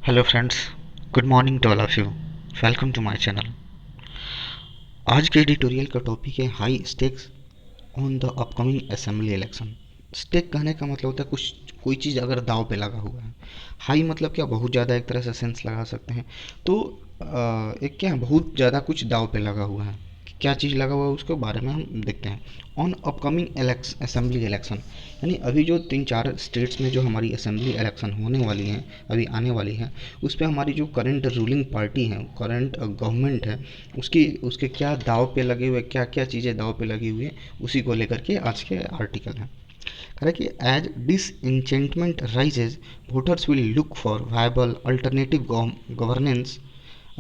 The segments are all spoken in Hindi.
Hello friends, good morning to all of you. Welcome to my channel. आज के एडिटोरियल का टॉपिक है high stakes on the upcoming assembly election. Stake कहने का मतलब होता है कुछ कोई चीज़ अगर दाव पे लगा हुआ है। हाई मतलब क्या, बहुत ज़्यादा, एक तरह से सेंस लगा सकते हैं। तो एक क्या है, बहुत ज़्यादा कुछ दाव पे लगा हुआ है। क्या चीज़ लगा हुआ है उसके बारे में हम देखते हैं। ऑन अपकमिंग असेंबली इलेक्शन, यानी अभी जो 3-4 स्टेट्स में जो हमारी असेंबली इलेक्शन होने वाली हैं, अभी आने वाली हैं, उस पर हमारी जो करंट रूलिंग पार्टी है, करंट गवर्नमेंट है, उसकी उसके क्या दाव पे लगे हुए, क्या क्या चीज़ें दाव पे लगी हुई हैं, उसी को लेकर के आज के आर्टिकल हैं। कह रहा है कि as disenchantment rises, voters will look for viable alternative governance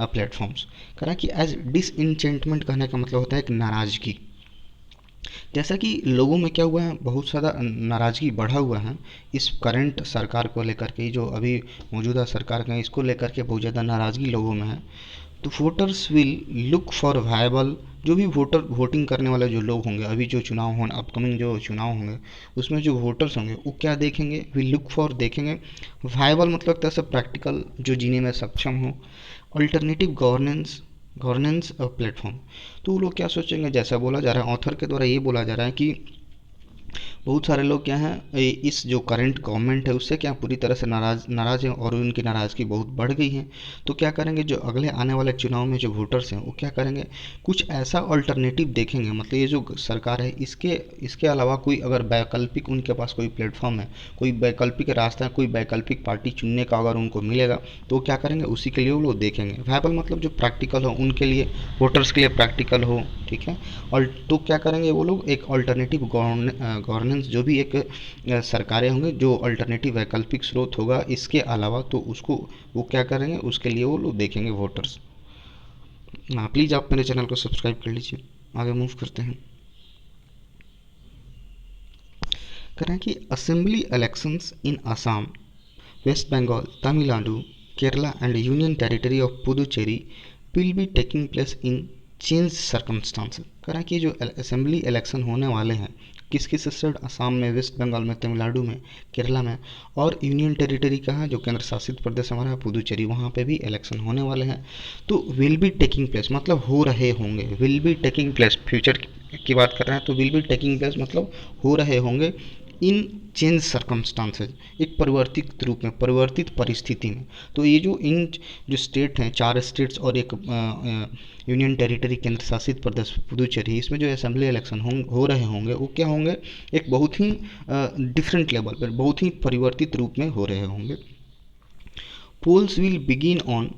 platforms. कह रहा है कि एज डिसइंचेंटमेंट कहने का मतलब होता है एक नाराज़गी। जैसा कि लोगों में क्या हुआ है, बहुत ज़्यादा नाराज़गी बढ़ा हुआ है इस करंट सरकार को लेकर के, जो अभी मौजूदा सरकार का है, इसको लेकर के बहुत ज़्यादा नाराज़गी लोगों में है। तो voters will look for viable, जो भी वोटिंग करने वाले जो लोग होंगे, अभी जो चुनाव होने, अपकमिंग जो चुनाव होंगे, उसमें जो वोटर्स होंगे वो क्या देखेंगे, विल लुक फॉर देखेंगे। वायबल मतलब तरह से प्रैक्टिकल, जो जीने में सक्षम हो। अल्टरनेटिव गवर्नेंस प्लेटफॉर्म, तो वो लोग क्या सोचेंगे, जैसा बोला जा रहा है, ऑथर के द्वारा ये बोला जा रहा है कि बहुत सारे लोग क्या हैं, इस जो करंट गवर्नमेंट है उससे क्या पूरी तरह से नाराज़ हैं, और उनकी नाराज़गी बहुत बढ़ गई है। तो क्या करेंगे, जो अगले आने वाले चुनाव में जो वोटर्स हैं वो क्या करेंगे, कुछ ऐसा अल्टरनेटिव देखेंगे। मतलब ये जो सरकार है, इसके इसके अलावा कोई अगर वैकल्पिक उनके पास कोई प्लेटफॉर्म है, कोई वैकल्पिक रास्ता है, कोई वैकल्पिक पार्टी चुनने का अगर उनको मिलेगा, तो क्या करेंगे, उसी के लिए वो लोग देखेंगे। वायबल मतलब जो प्रैक्टिकल हो उनके लिए, वोटर्स के लिए प्रैक्टिकल हो, ठीक है। और तो क्या करेंगे वो लोग, एक अल्टरनेटिव गवर्नेंस, जो भी एक सरकारें होंगे, जो अल्टरनेटिव वैकल्पिक स्रोत होगा इसके अलावा, तो उसको वो क्या करेंगे, उसके लिए वो लोग देखेंगे वोटर्स। हाँ, प्लीज़ आप मेरे चैनल को सब्सक्राइब कर लीजिए। आगे मूव करते हैं। करें कि assembly elections in Assam, West Bengal, Tamil Nadu, Kerala and union territory of Puducherry will be taking place in change circumstances. करें कि जो असेंबली इलेक्शन होने वाले हैं, किस किस स्टेट, असम में, वेस्ट बंगाल में, तमिलनाडु में, केरला में, और यूनियन टेरिटरी का है जो केंद्र शासित प्रदेश हमारा है पुदुचेरी, वहाँ पे भी इलेक्शन होने वाले हैं। तो विल बी टेकिंग प्लेस मतलब हो रहे होंगे, will be taking place future की बात कर रहे हैं, तो विल बी टेकिंग प्लेस मतलब हो रहे होंगे इन चेंज सर्कमस्टांसेज, एक परिवर्तित रूप में, परिवर्तित परिस्थिति में। तो ये जो इन जो स्टेट हैं, 4 स्टेट्स और एक यूनियन टेरिटरी केंद्र शासित प्रदेश पुदुचेरी, इसमें जो असेंबली इलेक्शन हो रहे होंगे वो क्या होंगे, एक बहुत ही डिफरेंट लेवल पर, बहुत ही परिवर्तित रूप में हो रहे होंगे। Polls will begin on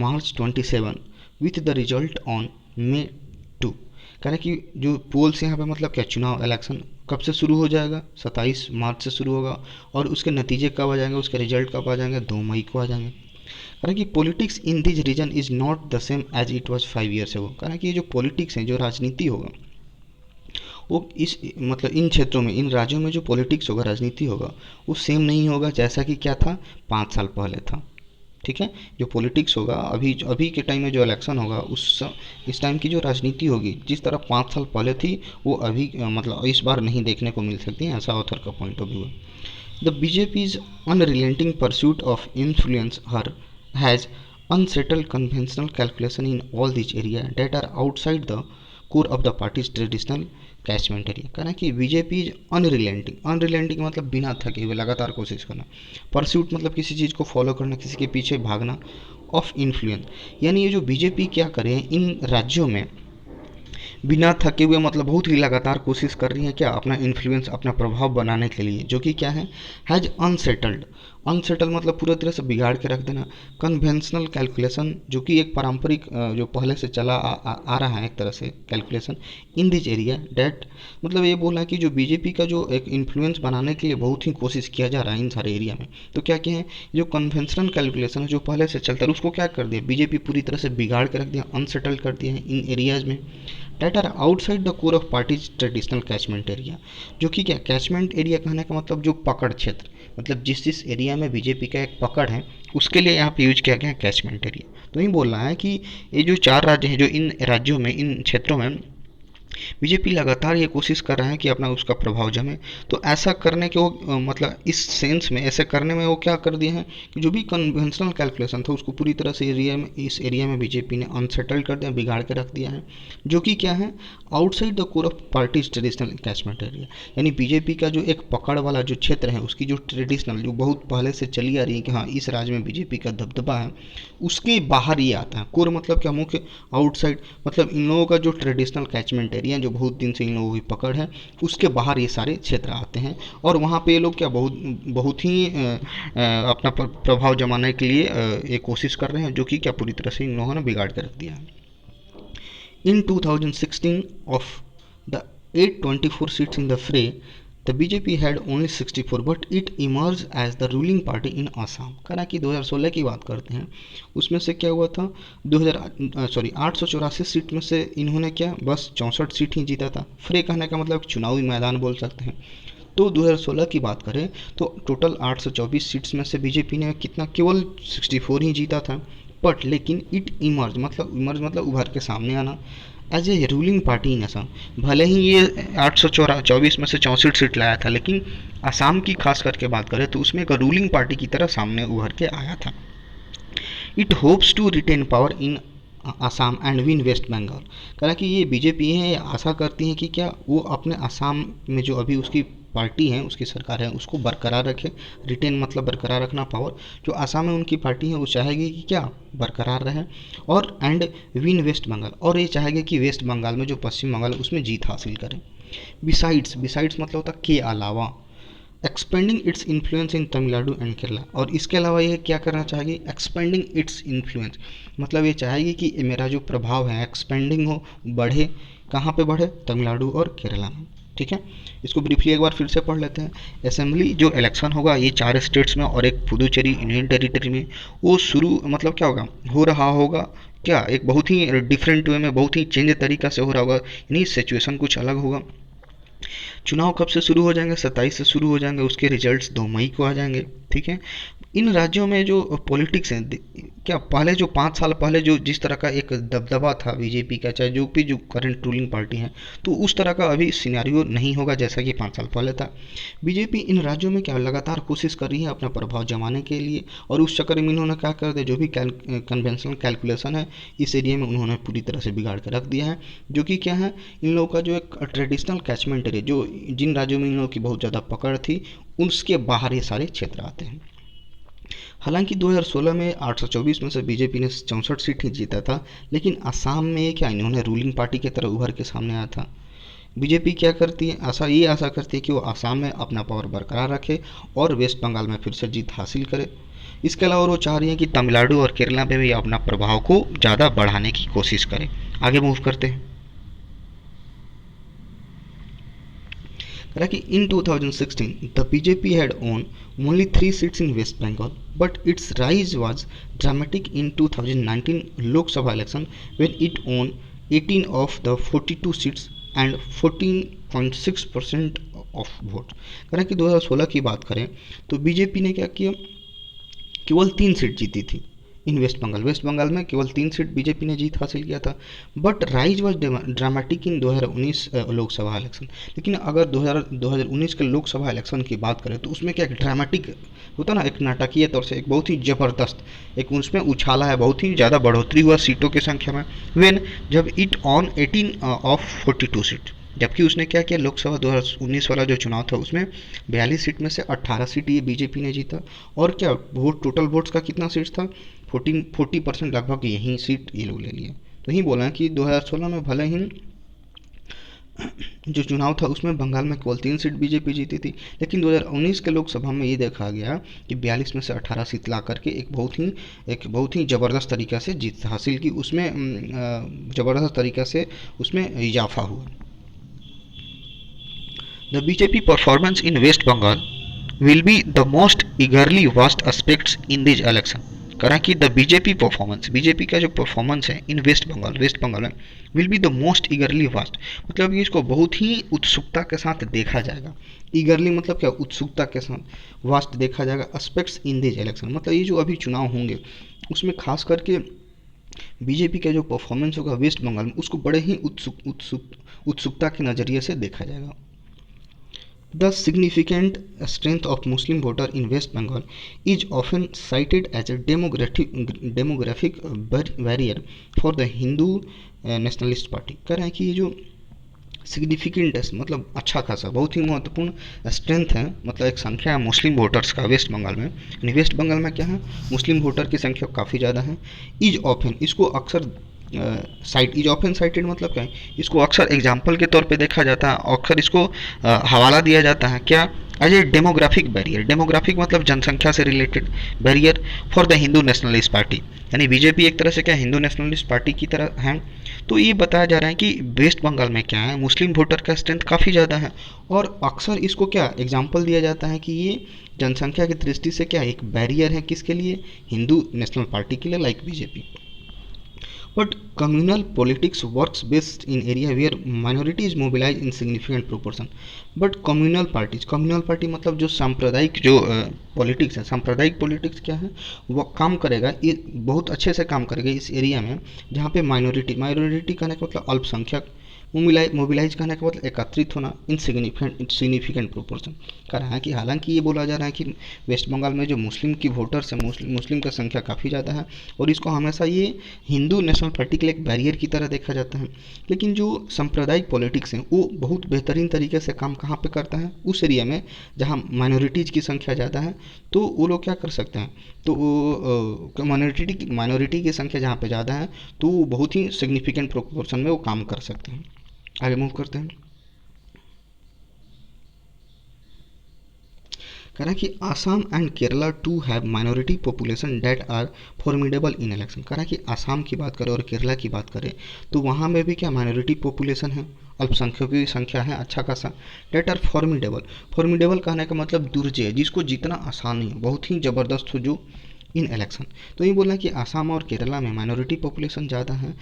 March 27 with the result on May 2। कह रहे कि जो पोल्स यहाँ पे मतलब क्या, चुनाव इलेक्शन कब से शुरू हो जाएगा, 27 मार्च से शुरू होगा, और उसके नतीजे कब आ जाएंगे, उसके रिजल्ट कब आ जाएंगे, 2 मई को आ जाएंगे। कह रहे कि politics in this region is not the same as it was 5 years ago। कह रहे कि ये जो पॉलिटिक्स है, जो राजनीति होगा, वो इस मतलब इन क्षेत्रों में, इन राज्यों में जो पॉलिटिक्स होगा, राजनीति होगा, वो सेम नहीं होगा जैसा कि क्या था, 5 साल पहले था। ठीक है। जो पॉलिटिक्स होगा, अभी अभी के टाइम में जो इलेक्शन होगा, उस इस टाइम की जो राजनीति होगी, जिस तरह 5 साल पहले थी, वो अभी मतलब इस बार नहीं देखने को मिल सकती है, ऐसा ऑथर का पॉइंट ऑफ व्यू है। The BJP's unrelenting pursuit of influence here has unsettled conventional calculation in all these areas that are outside the core of the party's traditional catchment area. कह रहे हैं कि बीजेपी अनरिलेंटिंग, अनरिलेंटिंग मतलब बिना थके हुए लगातार कोशिश करना, परस्यूट मतलब किसी चीज़ को फॉलो करना, किसी के पीछे भागना, ऑफ इन्फ्लुएंस, यानी ये जो बीजेपी क्या करें इन राज्यों में बिना थके हुए, मतलब बहुत ही लगातार कोशिश कर रही है क्या, अपना इन्फ्लुएंस, अपना प्रभाव बनाने के लिए, जो कि क्या है, हैज़ अनसेटल्ड। अनसेटल मतलब पूरी तरह से बिगाड़ के रख देना। कन्वेंशनल कैलकुलेशन, जो कि एक पारंपरिक जो पहले से चला आ रहा है एक तरह से calculation, in this area that, मतलब ये बोला कि जो बीजेपी का जो एक इन्फ्लुएंस बनाने के लिए बहुत ही कोशिश किया जा रहा है इन सारे एरिया में, तो क्या क्या है, जो कन्वेंशनल कैलकुलेशन है जो पहले से चलता है, उसको क्या कर दिया बीजेपी, पूरी तरह से बिगाड़ के रख दिया, अनसेटल कर दिया है इन एरियाज में, that are outside the core of parties traditional catchment area. जो कि क्या, कैचमेंट एरिया कहने का मतलब जो पकड़ क्षेत्र, मतलब जिस जिस एरिया में बीजेपी का एक पकड़ है, उसके लिए यहाँ पे यूज किया गया कैचमेंट एरिया। तो ये बोल रहा है कि ये जो 4 राज्य हैं, जो इन राज्यों में, इन क्षेत्रों में बीजेपी लगातार ये कोशिश कर रहा है कि अपना उसका प्रभाव जमे। तो ऐसा करने के वो मतलब इस सेंस में ऐसे करने में वो क्या कर दिए हैं कि जो भी कन्वेंशनल कैलकुलेशन था उसको पूरी तरह से इस एरिया में बीजेपी ने अनसेटल कर दिया, बिगाड़ के रख दिया है, जो कि क्या है, outside the core of parties traditional catchment area. यानी बीजेपी का जो एक पकड़ वाला जो क्षेत्र है, उसकी जो ट्रेडिशनल जो बहुत पहले से चली आ रही है कि हाँ इस राज्य में बीजेपी का दबदबा है, उसके बाहर ये आता है। कोर मतलब क्या, मुख्य, आउटसाइड मतलब इन लोगों का जो ट्रेडिशनल कैचमेंट एरिया जो बहुत दिन से इन लोगों की पकड़ है, उसके बाहर ये सारे क्षेत्र आते हैं। और वहाँ पे ये लोग क्या बहुत बहुत ही अपना प्रभाव जमाने के लिए ये कोशिश कर रहे हैं, जो कि क्या पूरी तरह से इन लोगों ने बिगाड़ कर रख दिया है। In 2016, of the 824 seats in the fray, the BJP had only 64, but it emerged as the ruling party in Assam। करा कि 2016 की बात करते हैं, उसमें से क्या हुआ था, 884 सीट में से इन्होंने क्या बस 64 सीट ही जीता था। फ्रे कहने का मतलब चुनावी मैदान बोल सकते हैं। तो 2016 की बात करें तो टोटल 824 सीट्स में से बीजेपी ने कितना, केवल 64 ही जीता था। बट लेकिन इट इमर्ज मतलब उभर के सामने आना as a ruling party in Assam. भले ही ये 824 में से 64 सीट लाया था, लेकिन असम की खास करके बात करें तो उसमें एक रूलिंग पार्टी की तरह सामने उभर के आया था। It hopes to retain power in Assam and win West Bengal. कहा कि ये बीजेपी है, आशा करती है कि क्या वो अपने आसाम में जो अभी उसकी पार्टी है, उसकी सरकार है, उसको बरकरार रखे। रिटेन मतलब बरकरार रखना पावर। जो आसाम में उनकी पार्टी है वो चाहेगी कि क्या बरकरार रहे, और एंड विन वेस्ट बंगाल, और ये चाहेगी कि वेस्ट बंगाल में जो पश्चिम बंगाल उसमें जीत हासिल करें। बिसाइड्स मतलब होता के अलावा, expanding its influence in Tamil Nadu and Kerala. और इसके अलावा ये क्या करना चाहेगी, एक्सपेंडिंग इट्स इन्फ्लुएंस मतलब ये चाहेगी कि मेरा जो प्रभाव है एक्सपेंडिंग हो, बढ़े। कहाँ पे बढ़े, तमिलनाडु और केरला में। ठीक है, इसको ब्रीफली एक बार फिर से पढ़ लेते हैं। असेंबली जो इलेक्शन होगा ये 4 स्टेट्स में और एक पुदुचेरी यूनियन टेरिटरी में, वो शुरू मतलब क्या होगा, हो रहा होगा क्या, एक बहुत ही डिफरेंट वे में, बहुत ही चेंज तरीका से हो रहा होगा, यानी सिचुएशन कुछ अलग होगा। चुनाव कब से शुरू हो जाएंगे, 27 से शुरू हो जाएंगे, उसके रिजल्ट्स 2 मई को आ जाएंगे। ठीक है, इन राज्यों में जो पॉलिटिक्स है, क्या पहले जो 5 साल पहले जो जिस तरह का एक दबदबा था बीजेपी का, चाहे जो भी जो करंट रूलिंग पार्टी है, तो उस तरह का अभी सिनेरियो नहीं होगा जैसा कि 5 साल पहले था। बीजेपी इन राज्यों में क्या लगातार कोशिश कर रही है अपना प्रभाव जमाने के लिए, और उस चक्कर में इन्होंने क्या कर दिया, जो भी कन्वेंशनल कैलकुलेशन है इस एरिया में उन्होंने पूरी तरह से बिगाड़ कर रख दिया है। जो कि क्या है, इन लोगों का जो एक ट्रेडिशनल कैचमेंट एरिया, जो जिन राज्यों में इन लोगों की बहुत ज़्यादा पकड़ थी, उसके बाहर ये सारे क्षेत्र आते हैं। हालांकि 2016 में 824 में से बीजेपी ने 64 सीट ही जीता था, लेकिन असम में क्या इन्होंने रूलिंग पार्टी की तरह उभर के सामने आया था। बीजेपी क्या करती है, आशा करती है कि वो असम में अपना पावर बरकरार रखे और वेस्ट बंगाल में फिर से जीत हासिल करे। इसके अलावा वो चाह रही है कि तमिलनाडु और केरला में भी अपना प्रभाव को ज़्यादा बढ़ाने की कोशिश करें। आगे मूव करते हैं। In 2016, the BJP had won only 3 seats in West Bengal, but its rise was dramatic in 2019 Lok Sabha election when it won 18 of the 42 seats and 14.6% of vote। करें कि 2016 की बात करें तो बीजेपी ने क्या किया, केवल 3 सीट जीती थी इन वेस्ट बंगाल में केवल 3 सीट बीजेपी ने जीत हासिल किया था। But rise was dramatic in 2019 Lok Sabha election. लेकिन अगर 2019 के लोकसभा इलेक्शन की बात करें तो उसमें क्या ड्रामेटिक होता ना, एक नाटकीय तौर से एक बहुत ही ज़बरदस्त एक उसमें उछाला है, बहुत ही ज़्यादा बढ़ोतरी हुआ सीटों की संख्या में, वेन जब इट ऑन 18 ऑफ 42 सीट। जबकि उसने क्या किया, लोकसभा 2019 वाला जो चुनाव था उसमें 42 सीट में से 18 सीट ये बीजेपी ने जीता। और क्या वोट, टोटल वोट्स का कितना सीट था, 40% लगभग यही सीट ये लोग ले लिए। तो ही बोला कि 2016 में भले ही जो चुनाव था उसमें बंगाल में केवल 3 सीट बीजेपी जीती थी, लेकिन 2019 के लोकसभा में ये देखा गया कि 42 में से 18 सीट ला करके एक बहुत ही ज़बरदस्त तरीक़ा से जीत हासिल की, उसमें ज़बरदस्त तरीक़ा से उसमें इजाफा हुआ। The BJP performance in West Bengal will be the most eagerly watched aspects in this election। करा कि द बीजेपी परफॉर्मेंस, बीजेपी का जो परफॉर्मेंस है इन वेस्ट बंगाल में will be the most ईगरली vast, मतलब कि इसको बहुत ही उत्सुकता के साथ देखा जाएगा। ईगरली मतलब क्या, उत्सुकता के साथ, वास्ट देखा जाएगा। एस्पेक्ट्स इन दिस इलेक्शन मतलब ये जो अभी चुनाव होंगे उसमें खास करके बीजेपी का जो परफॉर्मेंस होगा वेस्ट बंगाल में उसको बड़े ही उत्सुकता के नज़रिए से देखा जाएगा। The significant strength of Muslim voter in West Bengal is often cited as a demographic barrier for the Hindu nationalist party। कह रहे हैं कि ये जो सिग्निफिकेंट है मतलब अच्छा खासा बहुत ही महत्वपूर्ण स्ट्रेंथ है, मतलब एक संख्या है मुस्लिम वोटर्स का वेस्ट बंगाल में। यानी वेस्ट बंगाल में क्या है, मुस्लिम वोटर की संख्या काफ़ी ज़्यादा है। इज ऑफन इसको अक्सर साइट इज ऑफन साइटेड मतलब क्या है, इसको अक्सर एग्जाम्पल के तौर पे देखा जाता है, अक्सर इसको हवाला दिया जाता है क्या, as a demographic barrier. Demographic मतलब जनसंख्या से related barrier for the Hindu nationalist party. यानी बीजेपी एक तरह से क्या हिंदू नेशनलिस्ट पार्टी की तरह है। तो ये बताया जा रहा है कि वेस्ट बंगाल में क्या है, मुस्लिम वोटर का स्ट्रेंथ काफ़ी ज़्यादा है, और अक्सर इसको क्या एग्जाम्पल दिया जाता है कि ये जनसंख्या की दृष्टि से क्या एक बैरियर है, किसके लिए, हिंदू नेशनल पार्टी के लिए, like BJP. But communal politics works best in area where minority is mobilized in significant proportion. But communal party मतलब जो सांप्रदायिक जो पॉलिटिक्स है, सांप्रदायिक पॉलिटिक्स क्या है, वो काम करेगा, ये बहुत अच्छे से काम करेगा इस एरिया में जहाँ पे माइनॉरिटी कहने का मतलब अल्पसंख्यक, मोबिलाइज करने का मतलब एकत्रित होना, इन सिग्निफिकेंट प्रोपोर्शन कर रहा है कि हालांकि ये बोला जा रहा है कि वेस्ट बंगाल में जो मुस्लिम की वोटर्स है, मुस्लिम का संख्या काफ़ी ज़्यादा है और इसको हमेशा ये हिंदू नेशनल पार्टी के लिए एक बैरियर की तरह देखा जाता है। लेकिन जो सांप्रदायिक पॉलिटिक्स है वो बहुत बेहतरीन तरीके से काम कहाँ पे करता है, उस एरिया में जहाँ माइनॉरिटीज़ की संख्या ज़्यादा है। तो वो लोग क्या कर सकते हैं, तो वो माइनॉरिटी की संख्या जहाँ पे ज़्यादा है तो वो बहुत ही सिग्निफिकेंट प्रोपोर्शन में वो काम कर सकते हैं। आगे मूव करते हैं। कह रहा है कि Assam and Kerala to have minority population that are formidable in election. कह रहा है कि आसाम की बात करें और केरला की बात करें तो वहाँ में भी क्या माइनॉरिटी पॉपुलेशन है, अल्पसंख्यकों की संख्या है अच्छा खासा, डेट आर फॉर्मिडेबल कहने का मतलब दुर्जय, जिसको जीतना आसान नहीं हो, बहुत ही ज़बरदस्त हो जो इन इलेक्शन। तो ये बोलना है कि आसाम और केरला में माइनॉरिटी पॉपुलेशन ज़्यादा है,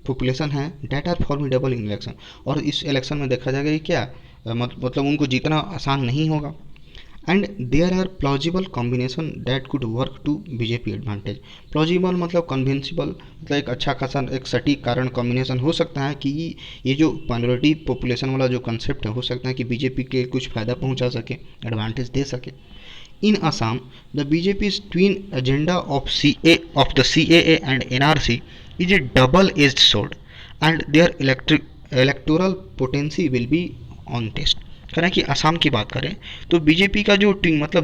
पॉपुलेशन है, that are formidable in election, और इस इलेक्शन में देखा जाएगा कि क्या मतलब उनको जीतना आसान नहीं होगा। And there are plausible combination that could work to BJP advantage. Plausible मतलब कन्वेंसिबल, मतलब एक अच्छा खासा एक सटीक कारण कॉम्बिनेशन हो सकता है कि ये जो माइनॉरिटी पॉपुलेशन वाला जो कंसेप्ट है हो सकता है कि बीजेपी के कुछ फ़ायदा पहुंचा सके, एडवांटेज दे सके। In Assam, the BJP's twin agenda of the CAA and NRC is a double-edged sword, and their electoral potency will be on test। कह रहे हैं कि असम की बात करें तो बीजेपी का जो ट्विन मतलब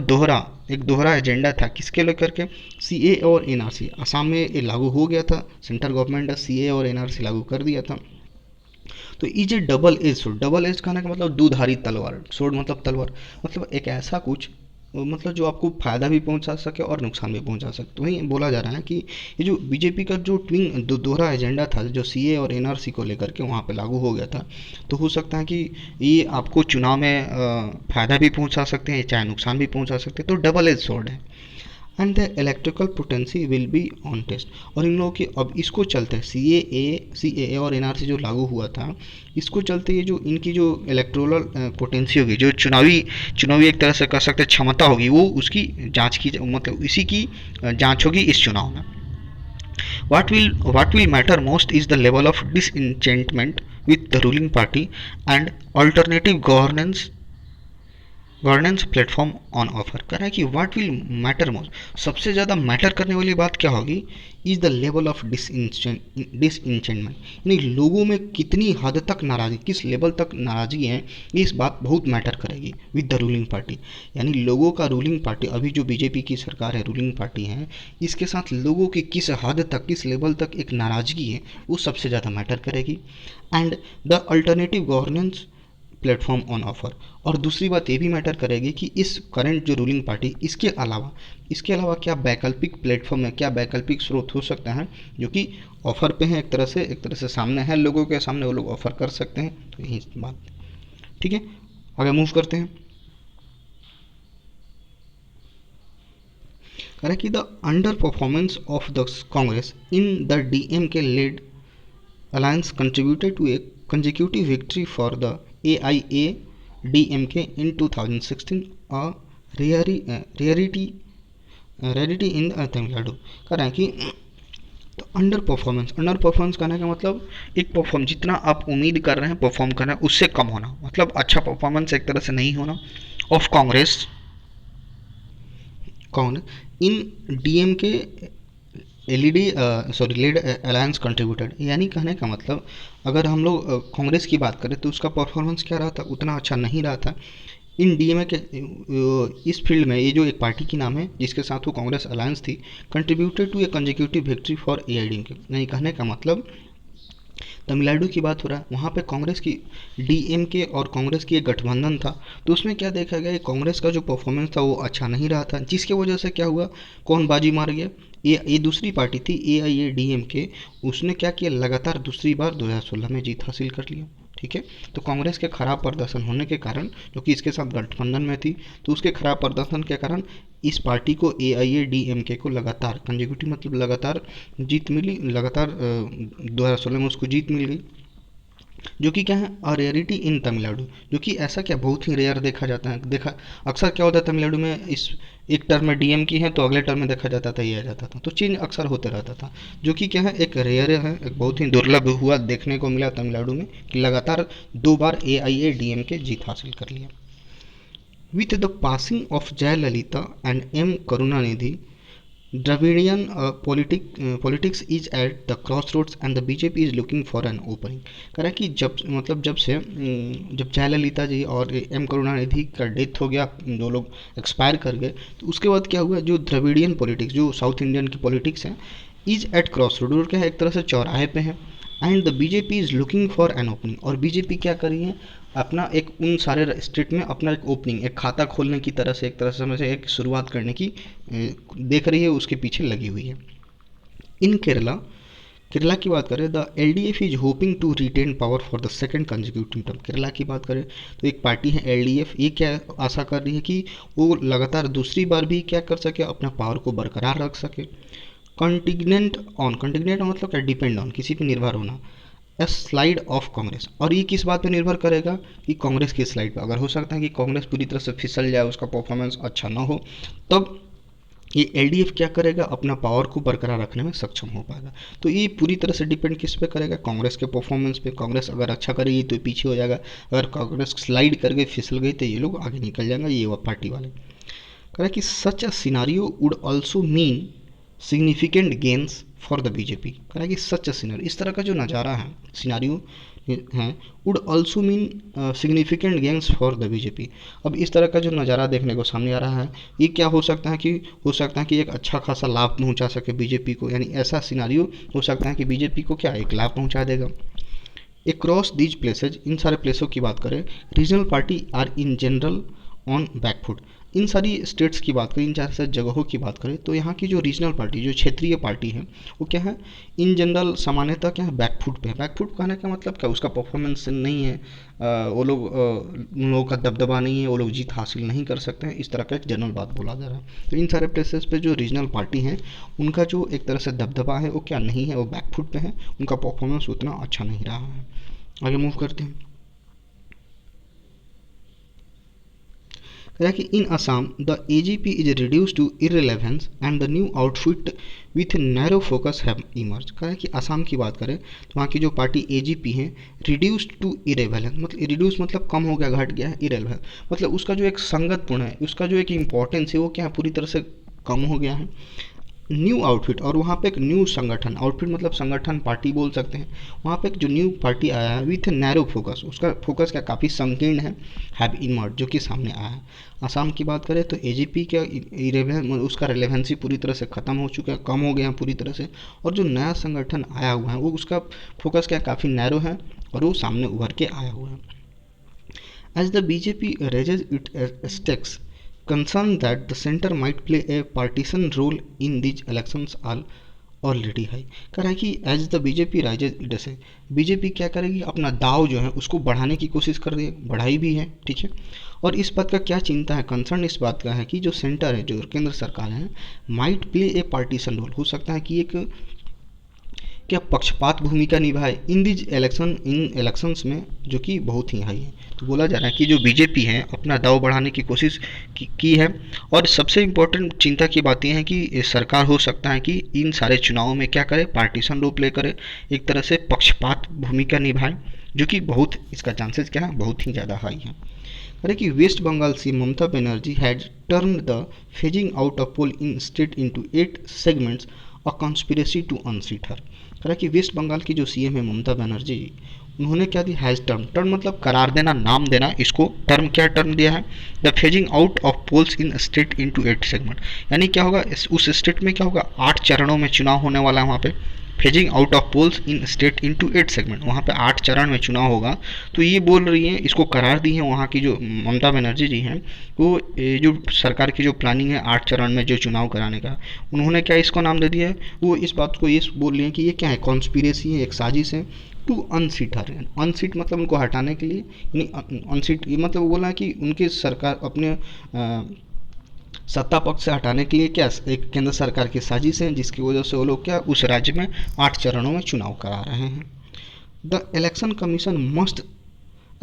एक दोहरा एजेंडा था किसके लेकर के, सीए और एनआरसी। असम में ये लागू हो गया था, सेंट्रल गवर्नमेंट ने सीए और एनआरसी लागू कर दिया था। तो इज ए डबल एज सोड, डबल एज कहने का मतलब दुधारी तलवार, सोड मतलब तलवार, मतलब एक ऐसा कुछ मतलब जो आपको फ़ायदा भी पहुंचा सके और नुकसान भी पहुंचा सके। तो वहीं बोला जा रहा है कि ये जो बीजेपी का जो ट्विन दोहरा एजेंडा था जो सीए और एनआरसी को लेकर के वहाँ पे लागू हो गया था, तो हो सकता है कि ये आपको चुनाव में फ़ायदा भी पहुंचा सकते हैं चाहे नुकसान भी पहुंचा सकते हैं। तो डबल एज सोड है। And the electrical potency will be on test. और इन लोगों के अब इसको चलते सी ए और एनआरसी जो लागू हुआ था, इसको चलते ये जो इनकी जो इलेक्ट्रोल पोटेंसी होगी, जो चुनावी एक तरह से कह सकते क्षमता होगी, वो उसकी जांच की मतलब इसी की जांच होगी इस चुनाव में। What will matter most is the level of disenchantment with the ruling party and alternative governance platform on offer. कर रहा है कि व्हाट विल मैटर मोस्ट, सबसे ज़्यादा मैटर करने वाली बात क्या होगी, इज़ द लेवल ऑफ डिसइंचेंटमेंट, यानी लोगों में कितनी हद तक नाराज़गी, किस लेवल तक नाराज़गी है, ये इस बात बहुत मैटर करेगी विद द रूलिंग पार्टी। यानी लोगों का रूलिंग पार्टी, अभी जो बीजेपी की सरकार है रूलिंग पार्टी है, इसके साथ लोगों की किस हद तक किस लेवल तक एक नाराज़गी है वो सबसे ज़्यादा मैटर करेगी। And the alternative governance platform on offer. और दूसरी बात ये भी मैटर करेगी कि इस करंट जो रूलिंग पार्टी इसके अलावा क्या वैकल्पिक प्लेटफॉर्म है, क्या वैकल्पिक स्रोत हो सकता है जो कि ऑफर पे है, एक तरह से सामने है, लोगों के सामने वो लोग ऑफर कर सकते हैं। तो यही बात, ठीक है, आगे मूव करते हैं। कह रहा है कि the under performance of the Congress in the DMK led alliance contributed to a consecutive victory for the AIADMK in 2016, a rarity in Tamil Nadu। कह रहे हैं कि तो अंडर परफॉर्मेंस करने का मतलब एक परफॉर्म जितना आप उम्मीद कर रहे हैं परफॉर्म करना उससे कम होना, मतलब अच्छा परफॉर्मेंस एक तरह से नहीं होना of Congress Congress in DM के LED sorry led alliance contributed, यानी कहने का मतलब अगर हम लोग कांग्रेस की बात करें तो उसका परफॉर्मेंस क्या रहा था, उतना अच्छा नहीं रहा था इन डीएमए के इस फील्ड में। ये जो एक पार्टी की नाम है जिसके साथ वो कांग्रेस अलायंस थी, contributed to a consecutive victory for AIADMK, नहीं कहने का मतलब तमिलनाडु की बात हो रहा है, वहाँ पे कांग्रेस की डीएमके और कांग्रेस की एक गठबंधन था। तो उसमें क्या देखा गया, कांग्रेस का जो परफॉर्मेंस था वो अच्छा नहीं रहा था, जिसकी वजह से क्या हुआ, कौन बाजी मार गया, ये दूसरी पार्टी थी एआईएडीएमके। उसने क्या किया, लगातार दूसरी बार 2016 में जीत हासिल कर लिया। ठीक है, तो कांग्रेस के खराब प्रदर्शन होने के कारण, जो कि इसके साथ गठबंधन में थी, तो उसके खराब प्रदर्शन के कारण इस पार्टी को एआईएडीएमके को लगातार कंजिक्यूटिव मतलब लगातार जीत मिली, लगातार 2016 में उसको जीत मिल गई, जो कि क्या है रेयरिटी इन तमिलनाडु, जो कि ऐसा क्या बहुत ही रेयर देखा जाता है। देखा अक्सर क्या होता है तमिलनाडु में, इस एक टर्म में डीएम की है तो अगले टर्म में देखा जाता था ये आ जाता था, तो चेंज अक्सर होते रहता था, जो कि क्या है एक रेयर है, एक बहुत ही दुर्लभ हुआ देखने को मिला तमिलनाडु में कि लगातार 2 बार एआईएडीएम के जीत हासिल कर लिया। With the passing of Jayalalithaa and M Karunanidhi, Dravidian politics is at the crossroads and the BJP is looking for an opening। कह रहा है कि जब मतलब जब से जब जयललिता जी और एम करुणानिधि का डेथ हो गया, जो लोग एक्सपायर कर गए, तो उसके बाद क्या हुआ, जो द्रविडियन पॉलिटिक्स जो साउथ इंडियन की पॉलिटिक्स है इज एट क्रॉस रोड, और क्या है एक तरह से चौराहे पे है। And the BJP is looking for an opening, और बीजेपी क्या कर रही है, अपना एक उन सारे स्टेट में अपना एक ओपनिंग, एक खाता खोलने की तरह से एक तरह से समझे एक शुरुआत करने की देख रही है, उसके पीछे लगी हुई है। इन केरला, केरला की बात करें, the LDF is hoping to retain power for the second consecutive term. Kerala की बात करें तो एक पार्टी है एलडीएफ, ये क्या आशा कर रही है कि वो लगातार दूसरी बार भी क्या कर सके, अपना पावर को बरकरार रख सके। कंटिग्नेंट मतलब क्या, डिपेंड ऑन, किसी पे निर्भर होना। ए स्लाइड ऑफ कांग्रेस, और ये किस बात पे निर्भर करेगा कि कांग्रेस की स्लाइड पर, अगर हो सकता है कि कांग्रेस पूरी तरह से फिसल जाए, उसका परफॉर्मेंस अच्छा ना हो, तब ये एलडीएफ क्या करेगा, अपना पावर को बरकरार रखने में सक्षम हो पाएगा। तो ये पूरी तरह से डिपेंड किस पे करेगा, कांग्रेस के परफॉर्मेंस पे। कांग्रेस अगर अच्छा करेगी तो पीछे हो जाएगा, अगर कांग्रेस स्लाइड कर गई, फिसल गई, तो ये लोग आगे निकल जाएंगे, ये पार्टी वाले। कह रहा है कि such a scenario would also mean significant gains for the BJP. कह रहा है कि सच अ सिनारियो, इस तरह का जो नज़ारा है, सिनारियो है, would also mean significant gains for the BJP. अब इस तरह का जो नज़ारा देखने को सामने आ रहा है, ये क्या हो सकता है कि एक अच्छा खासा लाभ पहुंचा सके बीजेपी को, यानी ऐसा सिनारियो हो सकता है कि बीजेपी को क्या एक लाभ पहुंचा देगा। अक्रॉस दीज प्लेसेज, इन सारे प्लेसों की बात करें, regional party are in general on backfoot. इन सारी स्टेट्स की बात करें, इन चार जगहों की बात करें, तो यहाँ की जो रीजनल पार्टी, जो क्षेत्रीय पार्टी है, वो क्या है, इन जनरल सामान्यतः क्या है, बैकफुट पे है। बैकफुट कहने का मतलब क्या, उसका परफॉर्मेंस नहीं है, वो लोग उन लोगों का दबदबा नहीं है, वो लोग जीत हासिल नहीं कर सकते हैं, इस तरह का एक जनरल बात बोला जा रहा है। तो इन सारे प्लेसेस पे जो रीजनल पार्टी हैं, उनका जो एक तरह से दबदबा है वो क्या नहीं है, वो बैकफुट पे है, उनका परफॉर्मेंस उतना अच्छा नहीं रहा है। आगे मूव करते हैं। कि in Assam the AGP is reduce to irrelevance and the new outfit with narrow focus have emerge. कह रहा है कि असम की बात करें तो वहाँ की जो पार्टी एजीपी है, रिड्यूस टू इरेवेलेंस मतलब रिड्यूस मतलब कम हो गया, घट गया है, इरेलेवेंस मतलब उसका जो एक संगतपूर्ण है, उसका जो एक इम्पोर्टेंस है वो क्या है, पूरी तरह से कम हो गया है। न्यू आउटफिट, और वहाँ पे एक न्यू संगठन, आउटफिट मतलब संगठन, पार्टी बोल सकते हैं, वहाँ पे एक जो न्यू पार्टी आया है विथ नैरो फोकस, उसका फोकस क्या काफ़ी संकीर्ण है, हैव इमर्ज जो कि सामने आया है। आसाम की बात करें तो एजीपी का उसका रिलेवेंसी पूरी तरह से ख़त्म हो चुका है, कम हो गया पूरी तरह से, और जो नया संगठन आया हुआ है वो उसका फोकस क्या काफ़ी नैरो है और वो सामने उभर के आया हुआ है। As the BJP raises its stakes, concern that the center might play a partisan role in these elections are already high. कह रहा है कि as the BJP rises it से, बीजेपी क्या करेगी, अपना दाव जो है उसको बढ़ाने की कोशिश कर रही है, बढ़ाई भी है, ठीक है। और इस बात का क्या चिंता है, कंसर्न इस बात का है कि जो सेंटर है, जो केंद्र सरकार है, might play a partition role, हो सकता है कि क्या पक्षपात भूमिका निभाए इन दिज इलेक्शंस में, जो कि बहुत ही हाई है। तो बोला जा रहा है कि जो बीजेपी है अपना दाव बढ़ाने की कोशिश की है। और सबसे इम्पोर्टेंट चिंता की बात यह है कि सरकार हो सकता है कि इन सारे चुनावों में क्या करे, पार्टीशन रोल प्ले करे, एक तरह से पक्षपात भूमिका निभाए, जो कि बहुत इसका चांसेस क्या है, बहुत ही ज़्यादा हाई है। अरे कि West Bengal see Mamata Banerjee had turn the phasing out of poll in state into 8 segments a conspiracy to unseat her. कह कि वेस्ट बंगाल की जो सीएम है ममता बनर्जी, उन्होंने क्या दिया, हैज टर्म, टर्म मतलब करार देना, नाम देना, इसको टर्म क्या टर्म दिया है, the phasing out of polls in state into 8 segment. यानी क्या होगा, उस स्टेट में क्या होगा, 8 चरणों में चुनाव होने वाला है वहाँ पे। Phasing out of polls in state into 8 segment, वहाँ पे 8 चरण में चुनाव होगा। तो ये बोल रही हैं, इसको करार दी है वहाँ की जो ममता बनर्जी जी हैं, वो जो सरकार की जो प्लानिंग है 8 चरण में जो चुनाव कराने का, उन्होंने क्या इसको नाम दे दिया है, वो इस बात को ये बोल रही हैं कि ये क्या है, कॉन्स्पिरेसी है, एक साजिश है टू अनसीट हर। अनसीट मतलब उनको हटाने के लिए, यानी अनसीट ये मतलब वो बोला कि उनके सरकार अपने सत्ता पक्ष से हटाने के लिए क्या एक केंद्र सरकार की साजिश है, जिसकी वजह से वो लोग क्या उस राज्य में 8 चरणों में चुनाव करा रहे हैं। The election commission must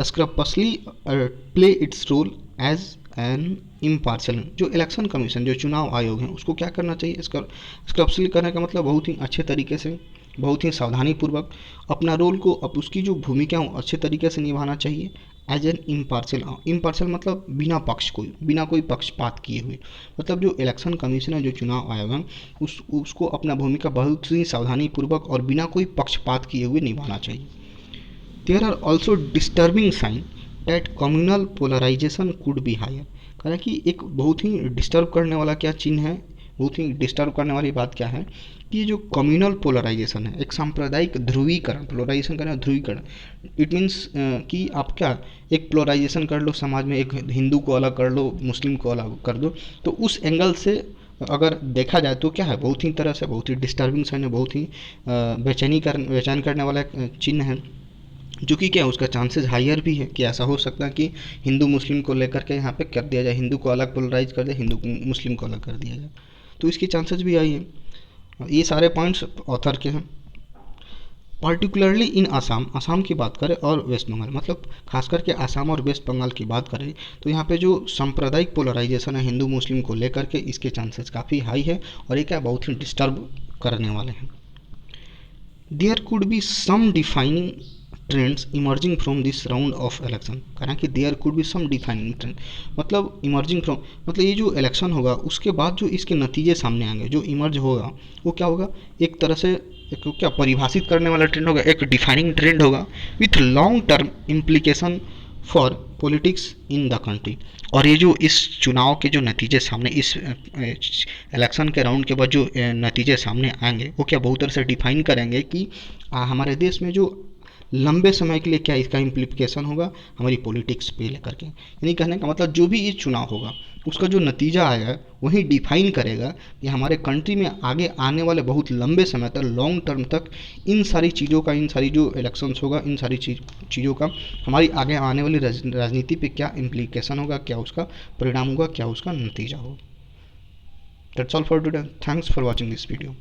scrupulously play its role as an impartial. जो इलेक्शन कमीशन, जो चुनाव आयोग है, उसको क्या करना चाहिए, स्क्रपसली करने का मतलब बहुत ही अच्छे तरीके से, बहुत ही सावधानीपूर्वक अपना रोल को, अब उसकी जो भूमिका है अच्छे तरीके से निभाना चाहिए। एज एन इम्पार्शल, इम्पार्शल मतलब बिना कोई पक्षपात किए हुए, मतलब जो इलेक्शन कमीशन है, जो चुनाव आयोग है, उसको अपना भूमिका बहुत ही सावधानीपूर्वक और बिना कोई पक्षपात किए हुए निभाना चाहिए। There are also disturbing sign that communal polarisation could be higher. कह रहा कि एक बहुत ही डिस्टर्ब करने वाला क्या चिन्ह है, बहुत ही डिस्टर्ब करने वाली बात क्या है कि ये जो कम्युनल पोलराइजेशन है, एक सांप्रदायिक ध्रुवीकरण, पोलराइजेशन करना ध्रुवीकरण, इट मीन्स कि आप क्या एक पोलराइजेशन कर लो समाज में, एक हिंदू को अलग कर लो, मुस्लिम को अलग कर दो, तो उस एंगल से अगर देखा जाए तो क्या है, बहुत ही तरह से बहुत ही डिस्टर्बिंग साइन है, बहुत ही बेचैन करने वाला चिन्ह है, जो कि क्या है उसका चांसेस हायर भी है कि ऐसा हो सकता है कि हिंदू मुस्लिम को लेकर के यहाँ पे कर दिया जाए, हिंदू को अलग पोलराइज कर दे, हिंदू मुस्लिम को अलग कर दिया जाए, तो इसके चांसेस भी आई हैं। ये सारे पॉइंट्स ऑथर के हैं। पार्टिकुलरली इन आसाम, आसाम की बात करें और वेस्ट बंगाल, मतलब खास करके आसाम और वेस्ट बंगाल की बात करें तो यहाँ पे जो सांप्रदायिक पोलराइजेशन है हिंदू मुस्लिम को लेकर के, इसके चांसेस काफ़ी हाई है और ये क्या बहुत ही डिस्टर्ब करने वाले हैं। There could be some defining trends emerging from this round of election. कह कि there could be some defining trend, मतलब इमर्जिंग फ्रॉम मतलब ये जो इलेक्शन होगा उसके बाद जो इसके नतीजे सामने आएंगे, जो इमर्ज होगा वो क्या होगा, एक तरह से एक क्या परिभाषित करने वाला ट्रेंड होगा, एक डिफाइनिंग ट्रेंड होगा with long term implication for politics in the country. और ये जो इस चुनाव के जो नतीजे सामने, इस इलेक्शन के राउंड के बाद जो नतीजे सामने आएंगे, वो क्या बहुत तरह से डिफाइन करेंगे कि हमारे देश में जो लंबे समय के लिए क्या इसका इम्प्लीकेशन होगा हमारी पॉलिटिक्स पे लेकर के। यानी कहने का मतलब जो भी ये चुनाव होगा उसका जो नतीजा आएगा वही डिफाइन करेगा कि हमारे कंट्री में आगे आने वाले बहुत लंबे समय तक, लॉन्ग टर्म तक इन सारी चीज़ों का, इन सारी जो इलेक्शंस होगा, इन सारी चीज़ों का हमारी आगे आने वाली राजनीति पे क्या इम्प्लीकेशन होगा, क्या उसका परिणाम होगा, क्या उसका नतीजा होगा। That's all for today. Thanks for watching this video.